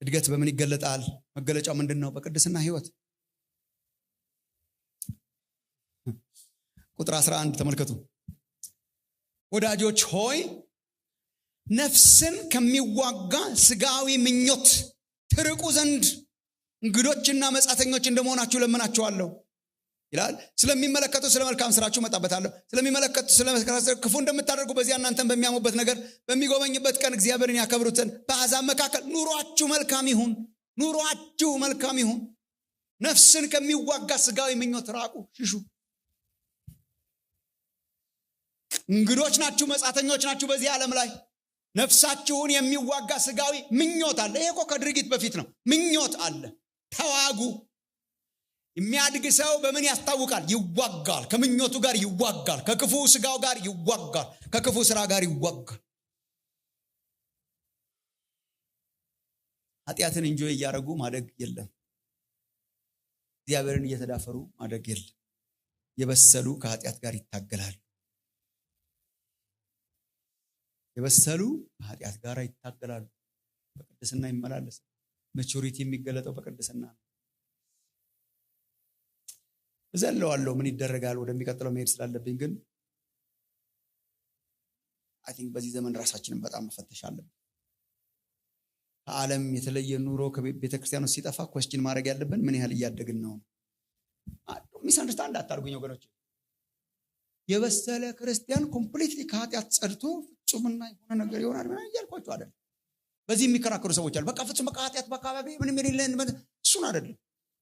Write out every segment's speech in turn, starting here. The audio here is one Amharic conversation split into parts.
እድገት በምን ይገለጣል? መገለጫው ምንድነው? በቅድስና ህይወት። ቁጥር 11 ተመልከቱ። ወዳጆች ሆይ ነፍስን ከሚዋጋ ስጋዊ ምኞት ትርቁ ዘንድ እንግዶችና መጻተኞች እንደመሆናችሁ ለምናችኋለሁ ይላል። ስለሚመለከቱ ስለ መልካም ስራችሁ መጣበታለሁ። ስለሚመለከቱ ስለ ክፉ እንደምታደርጉ በዚያ እናንተን በሚያሙበት ነገር በሚጎበኝበት ቀን እግዚአብሔርን ያከብሩትን በአሕዛብ መካከል ኑሯችሁ መልካም ይሁን። ኑሯችሁ መልካም ይሁን። ነፍስን ከሚዋጋ ስጋዊ ምኞት ራቁ፣ ሽሹ። እንግዶች ናችሁ፣ መጻተኞች ናችሁ በዚህ ዓለም ላይ። ነፍሳችሁን የሚዋጋ ስጋዊ ምኞት አለ። ይሄ እኮ ከድርጊት በፊት ነው። ምኞት አለ። ተዋጉ። የሚያድግ ሰው በምን ያስታውቃል? ይዋጋል። ከምኞቱ ጋር ይዋጋል። ከክፉ ስጋው ጋር ይዋጋል። ከክፉ ስራ ጋር ይዋጋል። ኃጢአትን እንጆይ እያደረጉ ማደግ የለም። እግዚአብሔርን እየተዳፈሩ ማደግ የለም። የበሰሉ ከኃጢአት ጋር ይታገላሉ። የበሰሉ ከኃጢአት ጋር ይታገላሉ። በቅድስና ይመላለሳሉ። ማቹሪቲ የሚገለጠው በቅድስና ነው። እዘለዋለሁ ምን ይደረጋል? ወደሚቀጥለው መሄድ ስላለብኝ ግን አይ ቲንክ በዚህ ዘመን ራሳችንን በጣም መፈተሽ አለብን። ከዓለም የተለየ ኑሮ ከቤተክርስቲያን ውስጥ ሲጠፋ ኮስችን ማድረግ ያለብን ምን ያህል እያደግን ነው። ሚስ አንደርስታንድ አታርጉኝ ወገኖች። የበሰለ ክርስቲያን ኮምፕሊትሊ ከኃጢአት ጸድቶ ፍጹምና የሆነ ነገር ይሆናል ማለት እያልኳቸው አይደለም። በዚህ የሚከራከሩ ሰዎች አሉ። በቃ ፍጹም በቃ ኃጢአት በአካባቢ ምንም የሌለን እሱን አይደለም።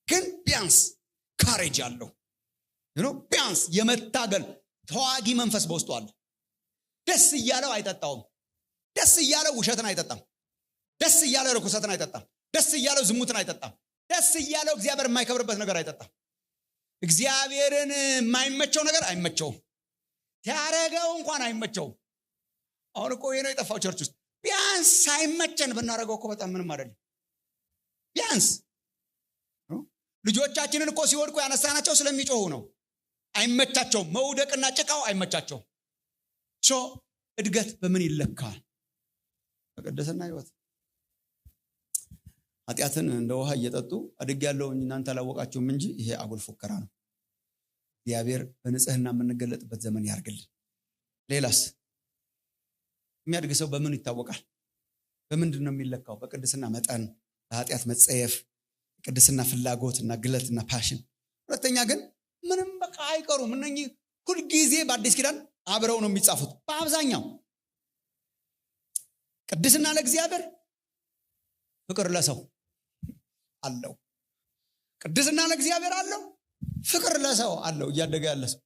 ግን ቢያንስ ካሬጅ አለው ቢያንስ የመታገል ተዋጊ መንፈስ በውስጡ አለ። ደስ እያለው አይጠጣውም። ደስ እያለው ውሸትን አይጠጣም። ደስ እያለው ርኩሰትን አይጠጣም። ደስ እያለው ዝሙትን አይጠጣም። ደስ እያለው እግዚአብሔር የማይከብርበት ነገር አይጠጣም። እግዚአብሔርን የማይመቸው ነገር አይመቸውም። ሲያረገው እንኳን አይመቸውም። አሁን እኮ ይሄ ነው የጠፋው ቸርች ውስጥ። ቢያንስ ሳይመቸን ብናረገው እኮ በጣም ምንም አይደለም። ቢያንስ ልጆቻችንን እኮ ሲወድቁ ያነሳናቸው ስለሚጮሁ ነው። አይመቻቸውም። መውደቅና ጭቃው አይመቻቸውም። እድገት በምን ይለካል? በቅድስና ህይወት። ኃጢአትን እንደ ውሃ እየጠጡ አድጌያለሁ እናንተ አላወቃችሁም እንጂ ይሄ አጉል ፉከራ ነው። እግዚአብሔር በንጽህና የምንገለጥበት ዘመን ያርግልን። ሌላስ? የሚያድግ ሰው በምን ይታወቃል? በምንድን ነው የሚለካው? በቅድስና መጠን፣ በኃጢአት መጸየፍ፣ ቅድስና ፍላጎትና ግለትና ፓሽን። ሁለተኛ ግን ምንም በቃ አይቀሩም። እነኚህ ሁልጊዜ በአዲስ ኪዳን አብረው ነው የሚጻፉት። በአብዛኛው ቅድስና ለእግዚአብሔር፣ ፍቅር ለሰው አለው። ቅድስና ለእግዚአብሔር አለው፣ ፍቅር ለሰው አለው። እያደገ ያለ ሰው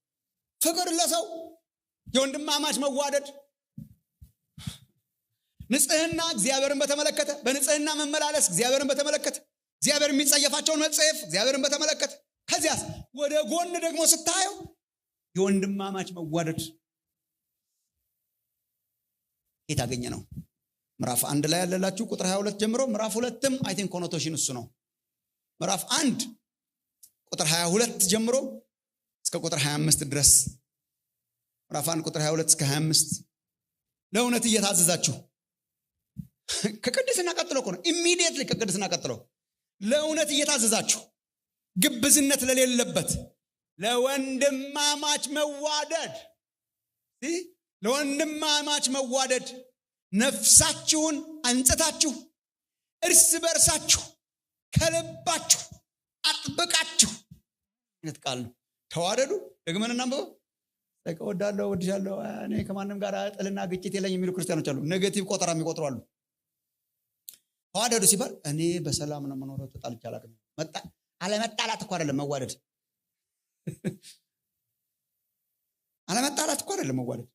ፍቅር ለሰው፣ የወንድማማች መዋደድ፣ ንጽህና እግዚአብሔርን በተመለከተ፣ በንጽህና መመላለስ እግዚአብሔርን በተመለከተ፣ እግዚአብሔር የሚጸየፋቸውን መጸየፍ እግዚአብሔርን በተመለከተ። ከዚያስ ወደ ጎን ደግሞ ስታየው የወንድማማች መዋደድ የታገኘ ነው። ምዕራፍ 1 ላይ ያለላችሁ ቁጥር 22 ጀምሮ ምዕራፍ 2ም አይ ቲንክ ኮኖቴሽን እሱ ነው። ምዕራፍ 1 ቁጥር 22 ጀምሮ እስከ ቁጥር 25 ድረስ። ምዕራፍ 1 ቁጥር 22 እስከ 25 ለእውነት እየታዘዛችሁ ከቅድስና ቀጥሎ እኮ ነው። ኢሚዲየትሊ ከቅድስና ቀጥሎ ለእውነት እየታዘዛችሁ ግብዝነት ለሌለበት ለወንድማማች መዋደድ ለወንድማማች መዋደድ ነፍሳችሁን አንጽታችሁ እርስ በርሳችሁ ከልባችሁ አጥብቃችሁ ቃል ነው ተዋደዱ። ደግመን እናንብበው። እወዳለሁ፣ እወድሻለሁ፣ እኔ ከማንም ጋር ጥልና ግጭት የለኝም የሚሉ ክርስቲያኖች አሉ። ኔጌቲቭ ቆጠራ የሚቆጥሩ አሉ። ተዋደዱ ሲባል እኔ በሰላም ነው የምኖረው፣ ተጣልቼ አላውቅም። አለመጣላት እኮ አይደለም መዋደድ። አለመጣላት እኮ አይደለም መዋደድ።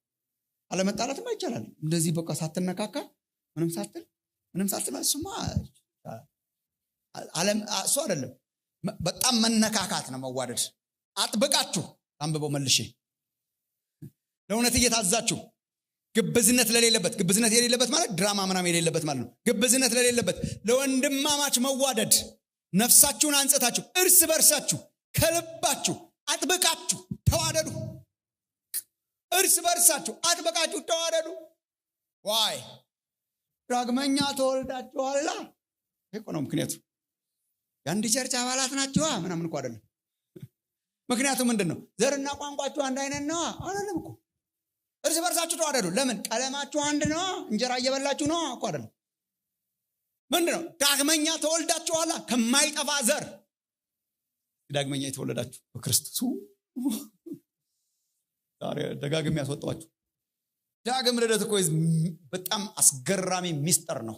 አለመጣላትም አይቻልም። እንደዚህ በቃ ሳትነካካ ምንም ሳትል እሱማ እሱ አይደለም። በጣም መነካካት ነው መዋደድ። አጥብቃችሁ አንብበው መልሼ። ለእውነት እየታዘዛችሁ ግብዝነት ለሌለበት፣ ግብዝነት የሌለበት ማለት ድራማ ምናምን የሌለበት ማለት ነው። ግብዝነት ለሌለበት ለወንድማማች መዋደድ ነፍሳችሁን አንጽታችሁ እርስ በርሳችሁ ከልባችሁ አጥብቃችሁ ተዋደዱ። እርስ በርሳችሁ አጥብቃችሁ ተዋደዱ። ዋይ ዳግመኛ ተወልዳችኋልና እኮ ነው ምክንያቱ። የአንድ ቸርች አባላት ናቸው ምናምን እኮ አይደለም። ምክንያቱም ምንድነው? ዘርና ቋንቋችሁ አንድ አይነት ነው አይደለም እኮ። እርስ በርሳችሁ ተዋደዱ። ለምን? ቀለማችሁ አንድ ነው፣ እንጀራ እየበላችሁ ነው እኮ አይደለም። ምንድነው? ዳግመኛ ተወልዳችኋል ከማይጠፋ ዘር። ዳግመኛ የተወለዳችሁ በክርስቶስ። ዛሬ ደጋግሜ ያስወጣችሁ። ዳግም ልደት እኮ በጣም አስገራሚ ሚስጥር ነው።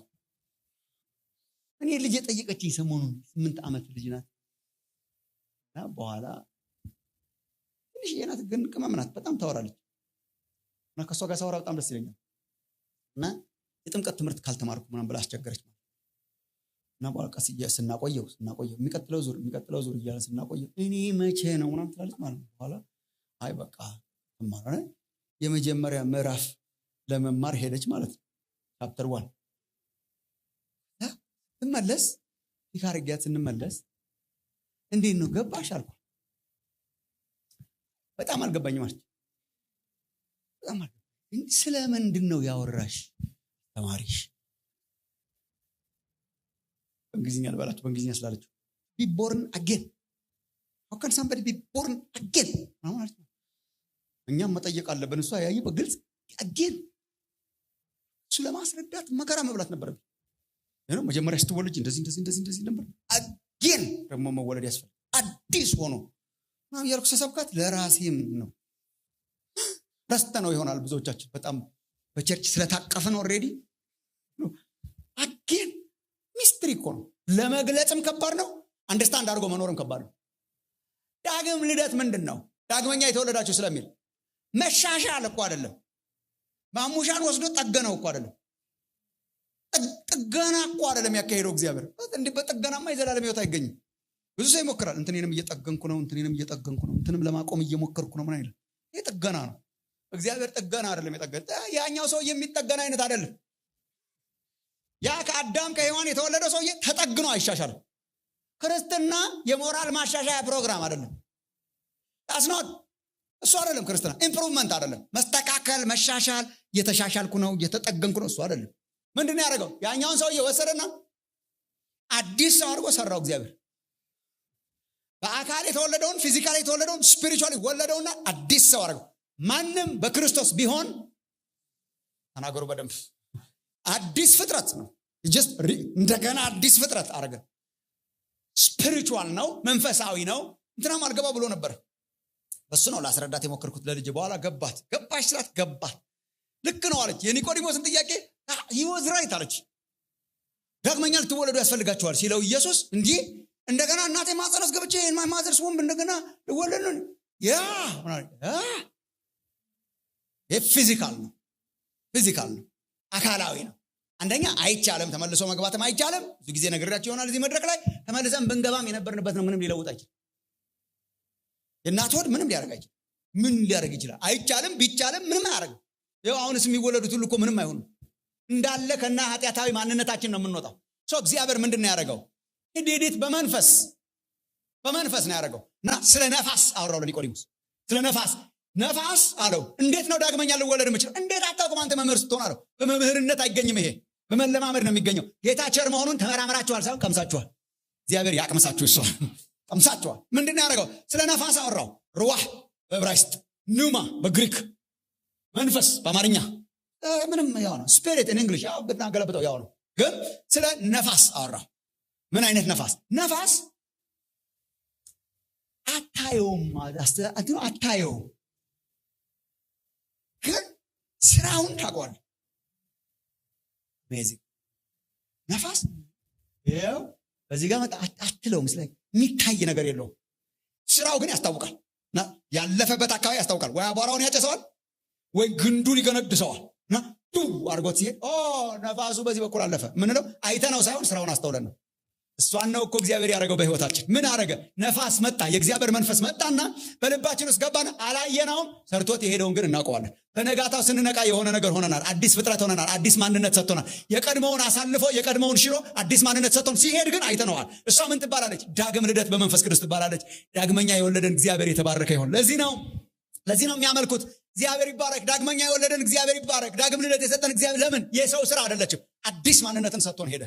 እኔ ልጅ የጠየቀችኝ ሰሞኑን 8 ዓመት ልጅ ናት እና በኋላ ትንሽ የናት ግን ቅመም ናት፣ በጣም ታወራለች እና ከሷ ጋር ሳወራ በጣም ደስ ይለኛል። እና የጥምቀት ትምህርት ካልተማርኩ ምናምን ብላ አስቸገረች ማለት እና በኋላ ቀስ ስናቆየው የሚቀጥለው ዙር እያለ ስናቆየው እኔ መቼ ነው ምናምን ትላለች ማለት ነው። በኋላ አይ በቃ ተማረ የመጀመሪያ ምዕራፍ ለመማር ሄደች ማለት ነው። ቻፕተር 1 ትመለስ ይካርጊያት ስንመለስ እንዴት ነው ገባሽ አልኩ። በጣም አልገባኝም ማለት በጣም አልገባኝ። ስለምንድን ነው ያወራሽ ተማሪሽ? በእንግሊዝኛ ልበላችሁ፣ በእንግሊዝኛ ስላለችው be born again. how can somebody be born again ማለት ነው። እኛም መጠየቅ አለብን። እሷ ያየ በግልጽ again እሱ ለማስረዳት መከራ መብላት ነበረብኝ። ነው መጀመሪያ ስትወልጅ እንደዚህ ነበር። again ደግሞ መወለድ ያስፈልጋል አዲስ ሆኖ ነው ያልኩ። ሰብካት ለራሴም ነው ረስተ ነው ይሆናል ብዙዎቻችን በጣም በቸርች ስለታቀፈን ኦሬዲ again ሚስትሪ እኮ ነው። ለመግለጽም ከባድ ነው፣ አንደርስታንድ አድርጎ መኖርም ከባድ ነው። ዳግም ልደት ምንድነው? ዳግመኛ የተወለዳችሁ ስለሚል መሻሻል እኮ አይደለም። ማሙሻን ወስዶ ጠገነው እኮ አይደለም። ጥገና እኮ አይደለም ያካሄደው እግዚአብሔር። እንዴ በጥገናማ የዘላለም ሕይወት አይገኝም። ብዙ ሰው ይሞክራል። እንትኔንም እየጠገንኩ ነው፣ እንትንም ለማቆም እየሞከርኩ ነው ምን አይደል? ይሄ ጥገና ነው። እግዚአብሔር ጥገና አይደለም የጠገነ። ያኛው ሰው የሚጠገና አይነት አይደለም። ያ ከአዳም ከሔዋን የተወለደው ሰውዬ ተጠግኖ አይሻሻልም። ክርስትና የሞራል ማሻሻያ ፕሮግራም አይደለም። ታስኖት እሱ አይደለም ክርስትና። ኢምፕሩቭመንት አይደለም፣ መስተካከል፣ መሻሻል፣ እየተሻሻልኩ ነው፣ እየተጠገንኩ ነው። እሱ አይደለም። ምንድን ነው ያደረገው? ያኛውን ሰውዬ ወሰደና አዲስ ሰው አድርጎ ሰራው እግዚአብሔር። በአካል የተወለደውን ፊዚካሊ የተወለደውን ስፒሪቹዋሊ ወለደውና አዲስ ሰው አድርገው። ማንም በክርስቶስ ቢሆን ተናገሩ በደንብ አዲስ ፍጥረት ነው። እንደገና አዲስ ፍጥረት አደረገ። ስፒሪቹዋል ነው፣ መንፈሳዊ ነው። እንትናም አልገባ ብሎ ነበር። በሱ ነው ላስረዳት የሞከርኩት ለልጅ። በኋላ ገባሽ ስላት ገባት። ልክ ነው አለች። የኒቆዲሞስን ጥያቄ he was right አለች። ዳግመኛ ልትወለዱ ያስፈልጋችኋል ሲለው ኢየሱስ እንዲህ እንደገና እናቴ ማህፀን ውስጥ ገብቼ in my mother's womb እንደገና ልወለድ ነው ፊዚካል ነው፣ አካላዊ ነው። አንደኛ አይቻለም፣ ተመልሶ መግባትም አይቻለም። ብዙ ጊዜ ነግሬያችሁ ይሆናል እዚህ መድረክ ላይ። ተመልሰን ብንገባም የነበርንበት ነው። ምንም ሊለውጥ አይችልም። የእናት ሆድ ምንም ሊያደርግ አይችልም። ምን ሊያደርግ ይችላል? አይቻልም። ቢቻልም ምንም አያደርግም። ይኸው አሁንስ የሚወለዱት ሁሉ እኮ ምንም አይሆኑም። እንዳለ ከና ኃጢአታዊ ማንነታችን ነው የምንወጣው። ሰው እግዚአብሔር ምንድን ነው ያደረገው? ዲዲት በመንፈስ ነው ያደረገው። እና ስለ ነፋስ አወራው ለኒቆዲሞስ። ስለ ነፋስ አለው። እንዴት ነው ዳግመኛ ልወለድ የምችለው? እንዴት አታውቅም አንተ መምህር ስትሆን አለው። በመምህርነት አይገኝም። ይሄ በመለማመድ ነው የሚገኘው። ጌታ ቸር መሆኑን ተመራምራችኋል ሳይሆን ቀምሳችኋል። እግዚአብሔር ያቅምሳችሁ። እሱ ቀምሳችኋል። ምንድን ነው ያደረገው? ስለ ነፋስ አወራው። ሩዋህ በዕብራይስጥ፣ ኑማ በግሪክ፣ መንፈስ በአማርኛ ምንም ያው ነው። ስፒሪት ኢን እንግሊሽ ያው ብናገለብጠው ያው ነው። ግን ስለ ነፋስ አወራው። ምን አይነት ነፋስ? ነፋስ አታየውም፣ ግን ስራውን ታውቀዋለህ። ቤዚክ ነፋስ ይኸው በዚህ ጋር መጣ አትለውም። ስለ የሚታይ ነገር የለውም። ስራው ግን ያስታውቃል። እና ያለፈበት አካባቢ ያስታውቃል። ወይ አቧራውን ያጨሰዋል፣ ወይ ግንዱን ይገነድሰዋል። እና ዱ አድርጎት ሲሄድ ነፋሱ በዚህ በኩል አለፈ ምንለው አይተነው ሳይሆን ስራውን አስተውለን ነው። እሷን ነው እኮ እግዚአብሔር ያደረገው በህይወታችን። ምን አደረገ? ነፋስ መጣ፣ የእግዚአብሔር መንፈስ መጣና በልባችን ውስጥ ገባና አላየነውም። ሰርቶት የሄደውን ግን እናውቀዋለን። በነጋታው ስንነቃ የሆነ ነገር ሆነናል። አዲስ ፍጥረት ሆነናል። አዲስ ማንነት ሰጥቶናል። የቀድሞውን አሳልፎ የቀድሞውን ሽሮ አዲስ ማንነት ሰጥቶን ሲሄድ ግን አይተነዋል። እሷ ምን ትባላለች? ዳግም ልደት በመንፈስ ቅዱስ ትባላለች። ዳግመኛ የወለደን እግዚአብሔር የተባረከ ይሆን። ለዚህ ነው የሚያመልኩት። እግዚአብሔር ይባረክ። ዳግመኛ የወለደን እግዚአብሔር ይባረክ። ዳግም ልደት የሰጠን እግዚአብሔር። ለምን? የሰው ስራ አይደለችም። አዲስ ማንነትን ሰጥቶን ሄደ።